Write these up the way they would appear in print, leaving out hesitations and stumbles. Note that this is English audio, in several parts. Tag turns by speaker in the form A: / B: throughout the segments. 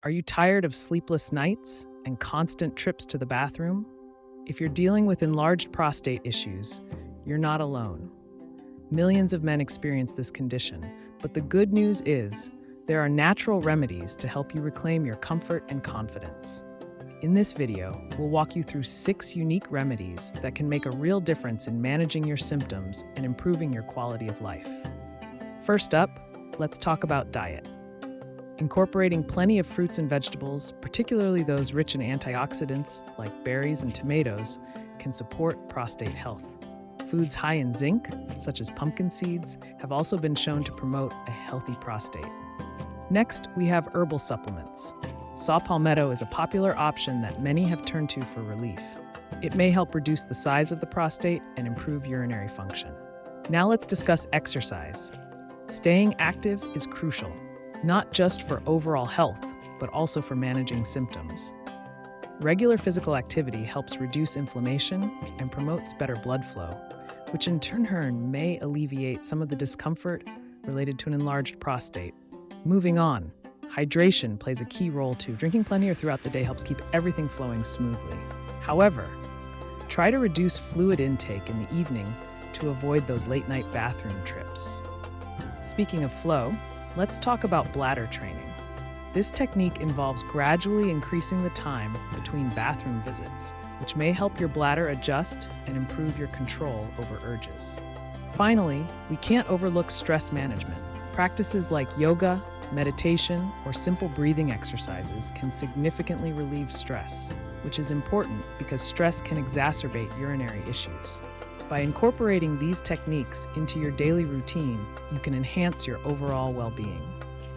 A: Are you tired of sleepless nights and constant trips to the bathroom? If you're dealing with enlarged prostate issues, you're not alone. Millions of men experience this condition, but the good news is there are natural remedies to help you reclaim your comfort and confidence. In this video, we'll walk you through 6 unique remedies that can make a real difference in managing your symptoms and improving your quality of life. First up, let's talk about diet. Incorporating plenty of fruits and vegetables, particularly those rich in antioxidants like berries and tomatoes, can support prostate health. Foods high in zinc, such as pumpkin seeds, have also been shown to promote a healthy prostate. Next, we have herbal supplements. Saw palmetto is a popular option that many have turned to for relief. It may help reduce the size of the prostate and improve urinary function. Now let's discuss exercise. Staying active is crucial, not just for overall health, but also for managing symptoms. Regular physical activity helps reduce inflammation and promotes better blood flow, which in turn may alleviate some of the discomfort related to an enlarged prostate. Moving on, hydration plays a key role too. Drinking plenty or throughout the day helps keep everything flowing smoothly. However, try to reduce fluid intake in the evening to avoid those late-night bathroom trips. Speaking of flow, let's talk about bladder training. This technique involves gradually increasing the time between bathroom visits, which may help your bladder adjust and improve your control over urges. Finally, we can't overlook stress management. Practices like yoga, meditation, or simple breathing exercises can significantly relieve stress, which is important because stress can exacerbate urinary issues. By incorporating these techniques into your daily routine, you can enhance your overall well-being.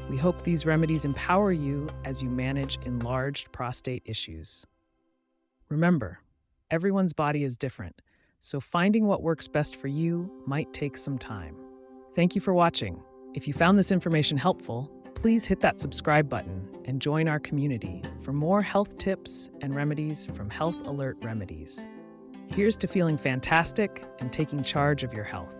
A: We hope these remedies empower you as you manage enlarged prostate issues. Remember, everyone's body is different, so finding what works best for you might take some time. Thank you for watching. If you found this information helpful, please hit that subscribe button and join our community for more health tips and remedies from Health Alert Remedies. Here's to feeling fantastic and taking charge of your health.